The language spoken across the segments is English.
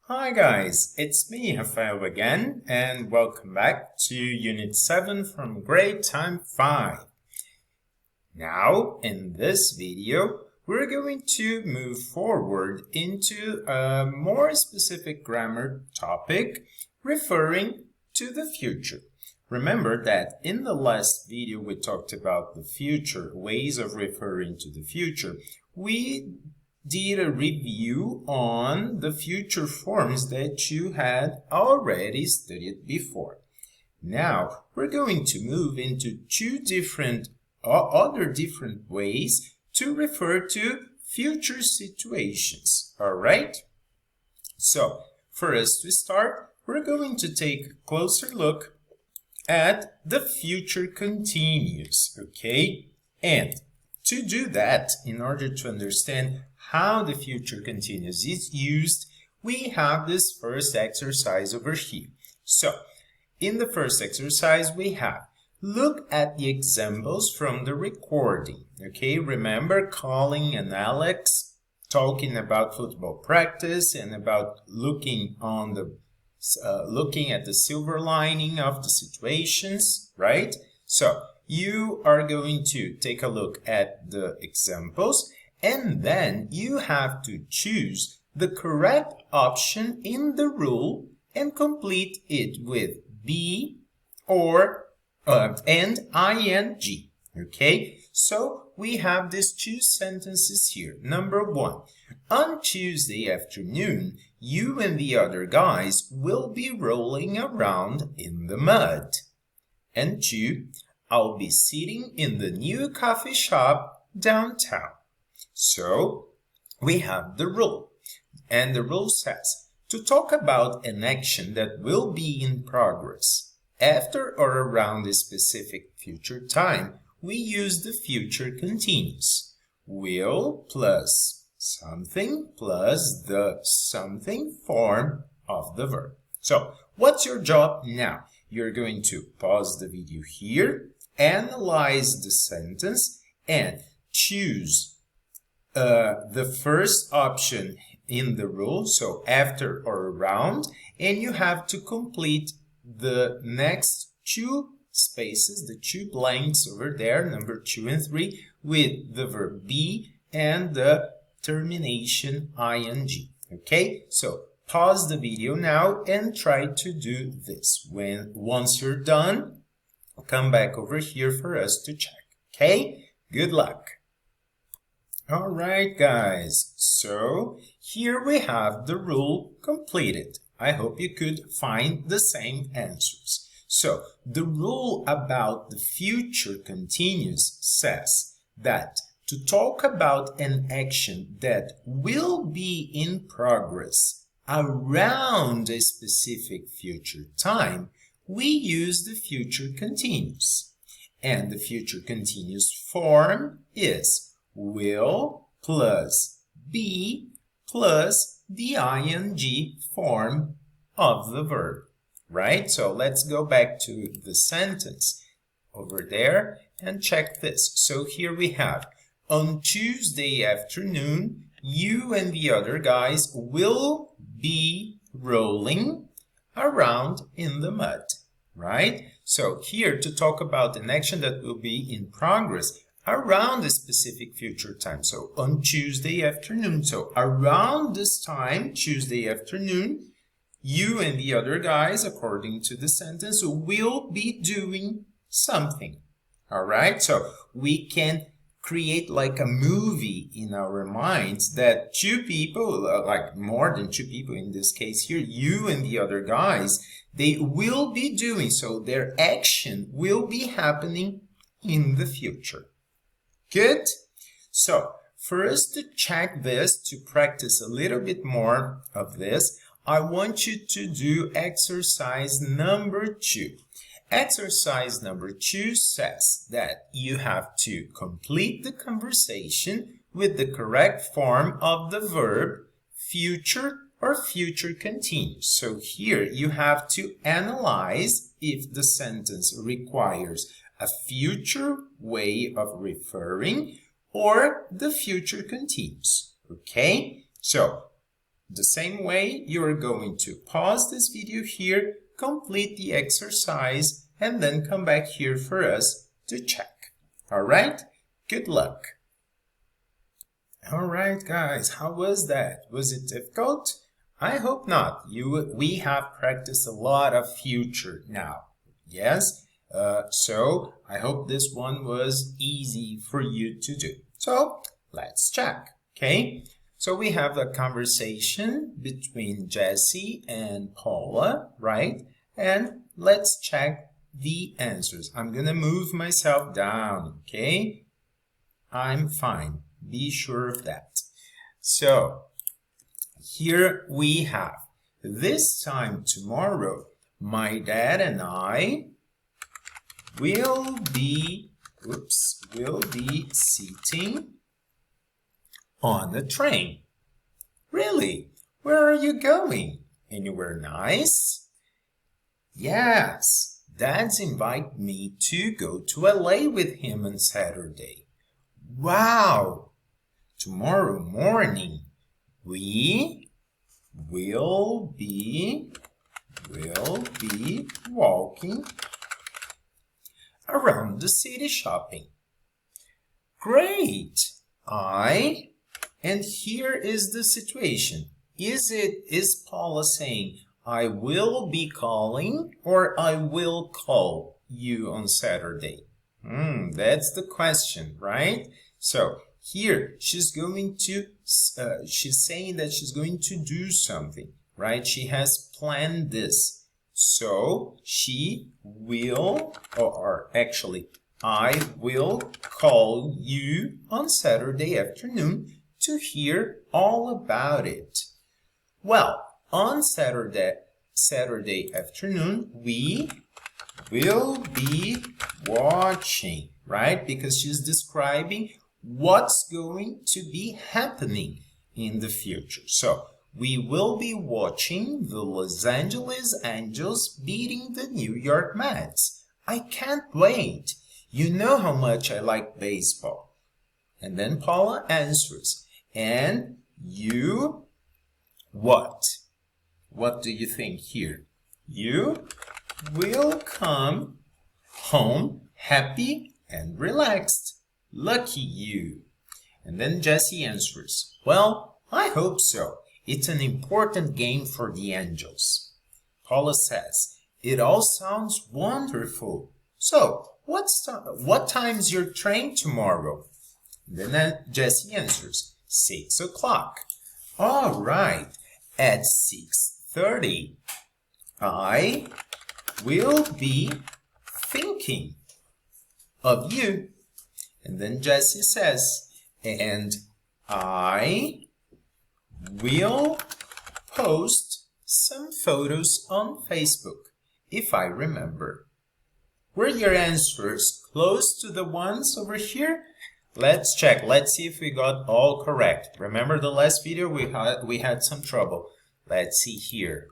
Hi guys, it's me, Rafael again, and welcome back to Unit 7 from Grade Time 5. Now, in this video, we're going to move forward into a more specific grammar topic referring to the future. Remember that in the last video we talked about the future, ways of referring to the future. We did a review on the future forms that you had already studied before. Now, we're going to move into other different ways to refer to future situations, all right? So, for us to start, we're going to take a closer look at the future continuous, okay? And to do that, in order to understand how the future continuous is used, we have this first exercise over here. So, in the first exercise, we have look at the examples from the recording. Okay, remember Colin and Alex talking about football practice and about looking at the silver lining of the situations, right? So, you are going to take a look at the examples, and then you have to choose the correct option in the rule and complete it with be or and ing. Okay, so we have these two sentences here. Number 1, on Tuesday afternoon, you and the other guys will be rolling around in the mud. And 2, I'll be sitting in the new coffee shop downtown. So, we have the rule. And the rule says, to talk about an action that will be in progress after or around a specific future time, we use the future continuous. Will plus something plus the something form of the verb. So, what's your job now? You're going to pause the video here, analyze the sentence, and choose the first option in the rule, so after or around, and you have to complete the next two spaces, the two blanks over there, number 2 and 3, with the verb be and the termination ing. Okay, so pause the video now and try to do this. Once you're done, come back over here for us to check. Okay, good luck. All right, guys, so here we have the rule completed. I hope you could find the same answers. So, the rule about the future continuous says that to talk about an action that will be in progress around a specific future time, we use the future continuous. And the future continuous form is will plus be plus the ing form of the verb, right? So let's go back to the sentence over there and check this. So here we have, on Tuesday afternoon, you and the other guys will be rolling around in the mud, right? So here to talk about an action that will be in progress around a specific future time. So on Tuesday afternoon. So around this time, Tuesday afternoon, you and the other guys, according to the sentence, will be doing something. All right. So we can create like a movie in our minds that two people, like more than two people in this case here, you and the other guys, they will be doing. So their action will be happening in the future. Good? So, for us to check this, to practice a little bit more of this, I want you to do exercise number 2. Exercise number 2 says that you have to complete the conversation with the correct form of the verb future or future continuous. So here you have to analyze if the sentence requires a future way of referring or the future continuous. Okay? So the same way, you're going to pause this video here, complete the exercise, and then come back here for us to check. All right? Good luck. All right, guys, how was that? Was it difficult? I hope not. We have practiced a lot of future now. Yes? So I hope this one was easy for you to do. So let's check, okay? So we have a conversation between Jessie and Paula, right? And let's check the answers. I'm gonna move myself down, okay? I'm fine. Be sure of that. So here we have, this time tomorrow, my dad and I will be sitting on a train. Really? Where are you going? Anywhere nice? Yes, Dad's invited me to go to LA with him on Saturday. Wow! Tomorrow morning, we will be walking around the city shopping. Great! And here is the situation. Is Paula saying, I will be calling or I will call you on Saturday? That's the question, right? So here she's saying that she's going to do something, right? She has planned this. So she will, or actually, I will call you on Saturday afternoon to hear all about it. Well, on Saturday afternoon, we will be watching, right? Because she's describing what's going to be happening in the future. So we will be watching the Los Angeles Angels beating the New York Mets. I can't wait. You know how much I like baseball. And then Paula answers, and you, what? What do you think here? You will come home happy and relaxed. Lucky you. And then Jessie answers, well, I hope so. It's an important game for the Angels. Paula says, it all sounds wonderful. So, what time's your train tomorrow? And then Jessie answers, 6 o'clock. All right, at 6:30, I will be thinking of you. And then Jessie says, and I will post some photos on Facebook, if I remember. Were your answers close to the ones over here? Let's check. Let's see if we got all correct. Remember the last video we had some trouble. Let's see here.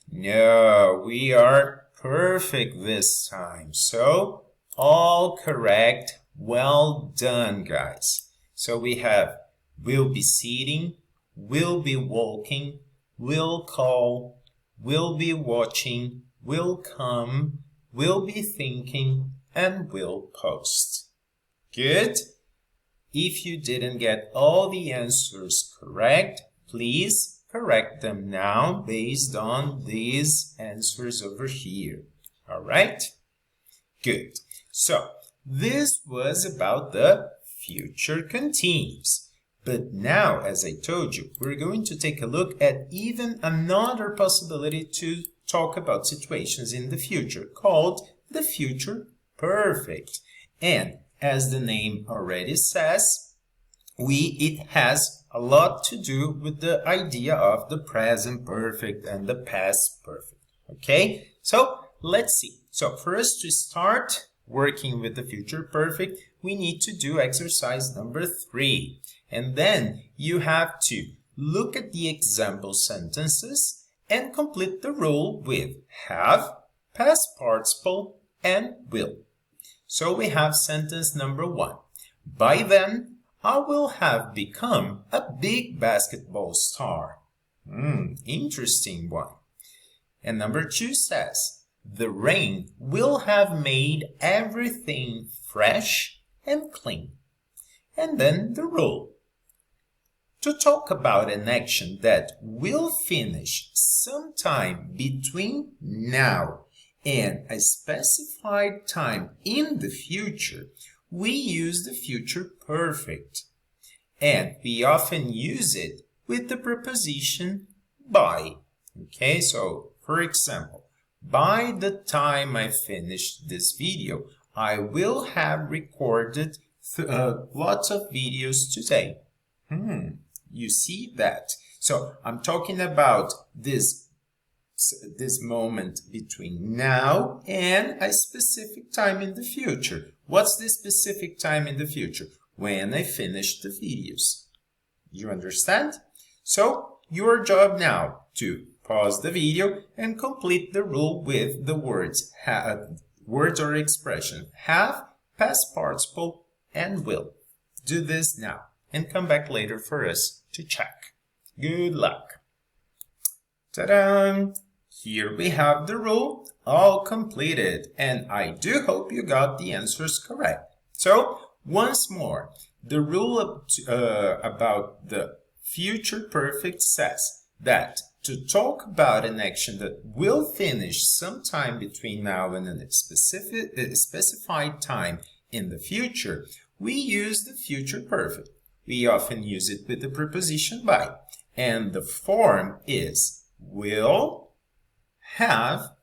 No, we are perfect this time. So, all correct. Well done, guys. So we have will be sitting, will be walking, will call, will be watching, will come, will be thinking, and will post. Good? If you didn't get all the answers correct, please correct them now based on these answers over here. All right? Good. So, this was about the future continuous. But now, as I told you, we're going to take a look at even another possibility to talk about situations in the future called the future perfect. And as the name already says, it has a lot to do with the idea of the present perfect and the past perfect. Okay, so let's see. So for us to start working with the future perfect, we need to do exercise number 3. And then you have to look at the example sentences and complete the rule with have, past participle, and will. So we have sentence number 1. By then, I will have become a big basketball star. Interesting one. And number 2 says, the rain will have made everything fresh and clean. And then the rule. To talk about an action that will finish sometime between now and a specified time in the future, we use the future perfect. And we often use it with the preposition by. Okay, so for example, by the time I finish this video, I will have recorded lots of videos today. You see that? So I'm talking about this moment between now and a specific time in the future. What's the specific time in the future? When I finish the videos. You understand? So your job now to pause the video and complete the rule with the words or expression have, past participle, and will. Do this now and come back later for us to check. Good luck. Ta-da! Here we have the rule all completed, and I do hope you got the answers correct. So, once more, the rule about the future perfect says that to talk about an action that will finish sometime between now and a specified time in the future, we use the future perfect. We often use it with the preposition by, and the form is will, have,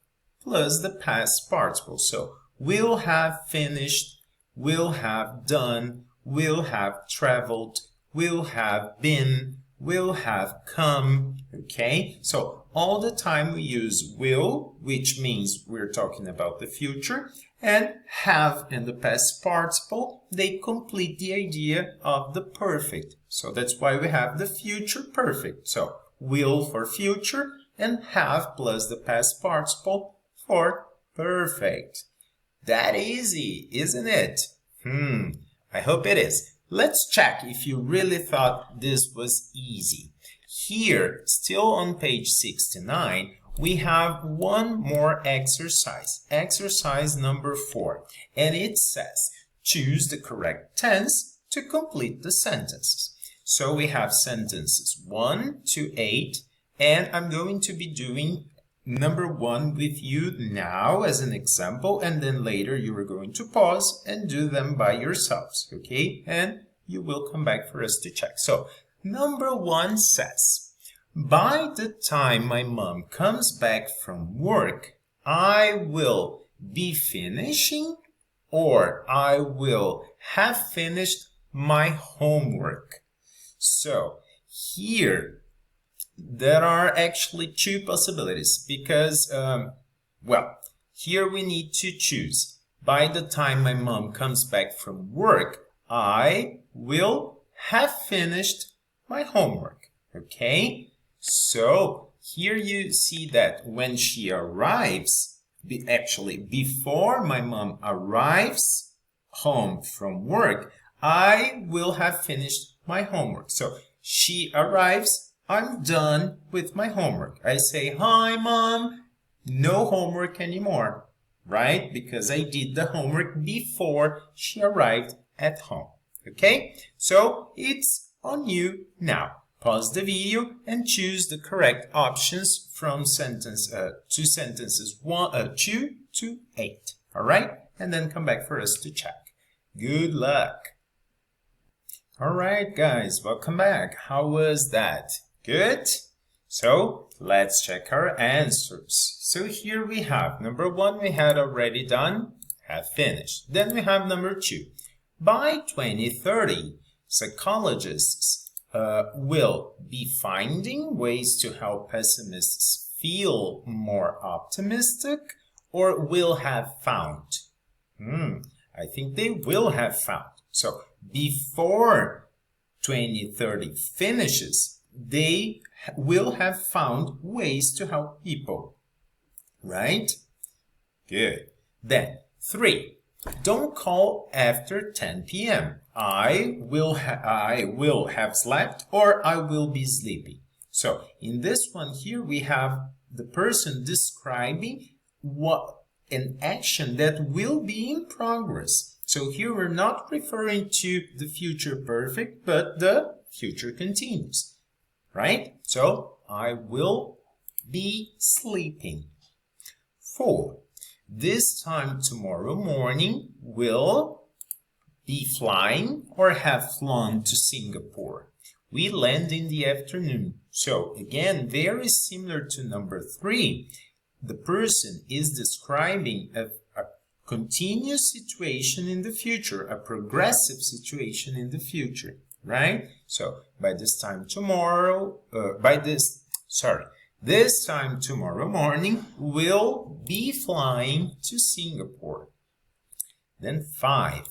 plus the past participle. So, will have finished, will have done, will have traveled, will have been, will have come, okay? So, all the time we use will, which means we're talking about the future, and have and the past participle, they complete the idea of the perfect. So that's why we have the future perfect. So will for future and have plus the past participle for perfect. That easy, isn't it? I hope it is. Let's check if you really thought this was easy. Here, still on page 69, we have one more exercise, exercise number 4, and it says, choose the correct tense to complete the sentences. So we have sentences 1 to 8, and I'm going to be doing number 1 with you now as an example, and then later you are going to pause and do them by yourselves, okay? And you will come back for us to check. So, number 1 says, by the time my mom comes back from work, I will be finishing or I will have finished my homework. So here there are actually 2 possibilities because, here we need to choose. By the time my mom comes back from work, I will have finished my homework. Okay? So, here you see that when she arrives, actually before my mom arrives home from work, I will have finished my homework. So, she arrives, I'm done with my homework. I say, hi mom, no homework anymore, right? Because I did the homework before she arrived at home. Okay? So, it's on you now. Pause the video and choose the correct options from sentences 2 to 8. All right? And then come back for us to check. Good luck. All right, guys, welcome back. How was that? Good? So, let's check our answers. So here we have number 1 we had already done, have finished. Then we have number 2. By 2030, psychologists will be finding ways to help pessimists feel more optimistic or will have found? I think they will have found. So before 2030 finishes, they will have found ways to help people, right? Good. Then 3. Don't call after 10 p.m. I will have slept or I will be sleepy. So in this one here, we have the person describing an action that will be in progress. So here we're not referring to the future perfect, but the future continuous, right? So I will be sleeping. 4. This time tomorrow morning will be flying or have flown to Singapore. We land in the afternoon. So again, very similar to number 3. The person is describing a continuous situation in the future, a progressive situation in the future, right? So by this time tomorrow, this time tomorrow morning will be flying to Singapore. Then 5.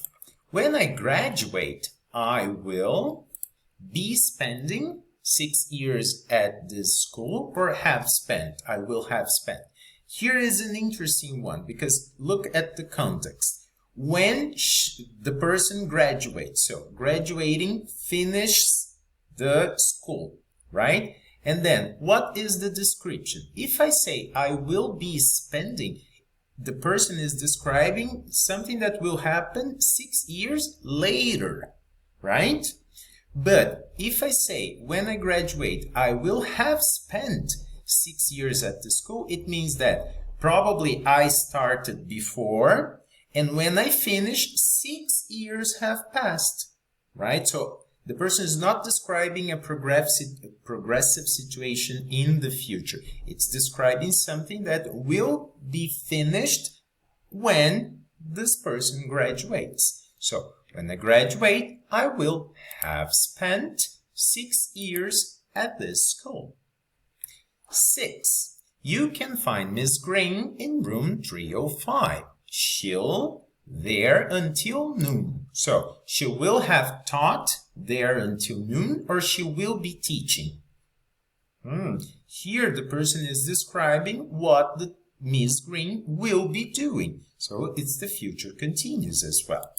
When I graduate, I will be spending 6 years at this school, or have spent. I will have spent. Here is an interesting one, because look at the context. When the person graduates, so graduating, finishes the school, right? And then what is the description? If I say I will be spending, the person is describing something that will happen 6 years later, right? But if I say when I graduate, I will have spent 6 years at the school, it means that probably I started before, and when I finish, 6 years have passed, right? So the person is not describing a progressive situation in the future. It's describing something that will be finished when this person graduates. So when I graduate, I will have spent 6 years at this school. 6. You can find Miss Green in room 305. She'll there until noon. So she will have taught there until noon, or she will be teaching. Here the person is describing what the Miss Green will be doing. So it's the future continuous as well.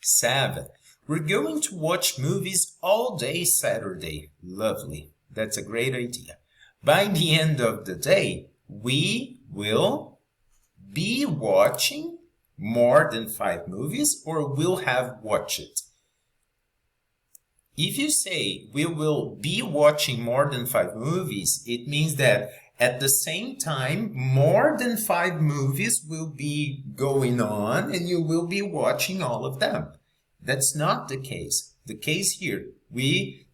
7. We're going to watch movies all day Saturday. Lovely. That's a great idea. By the end of the day, we will be watching more than 5 movies, or will have watched it. If you say we will be watching more than 5 movies, it means that at the same time, more than 5 movies will be going on and you will be watching all of them. That's not the case. The case here,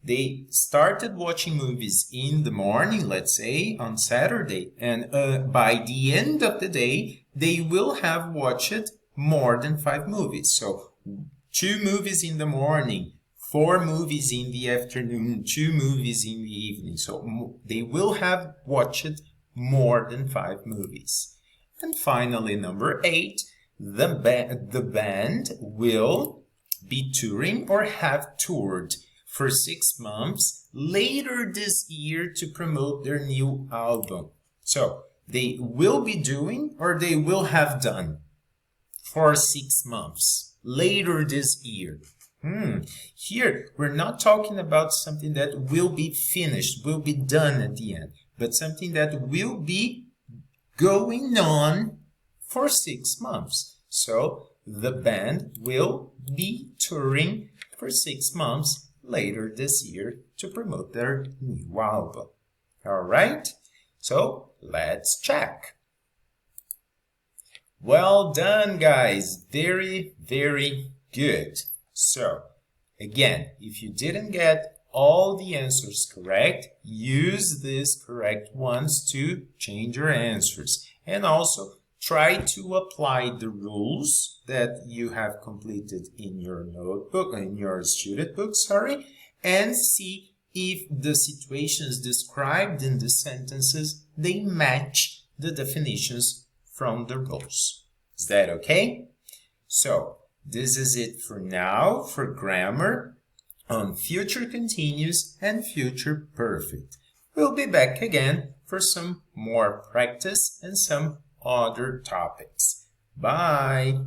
they started watching movies in the morning, let's say, on Saturday, and by the end of the day, they will have watched more than 5 movies. So 2 movies in the morning, 4 movies in the afternoon, 2 movies in the evening. So they will have watched more than 5 movies. And finally, number 8, the band will be touring or have toured for 6 months later this year to promote their new album. So they will be doing, or they will have done for 6 months later this year. Here, we're not talking about something that will be finished, will be done at the end, but something that will be going on for 6 months. So the band will be touring for 6 months later this year to promote their new album. All right, so let's check. Well done, guys. Very, very good. So, again, if you didn't get all the answers correct, use these correct ones to change your answers. And also, try to apply the rules that you have completed in your notebook, in your student book, and see if the situations described in the sentences, they match the definitions from the rules. Is that okay? So, this is it for now for grammar on future continuous and future perfect. We'll be back again for some more practice and some other topics. Bye!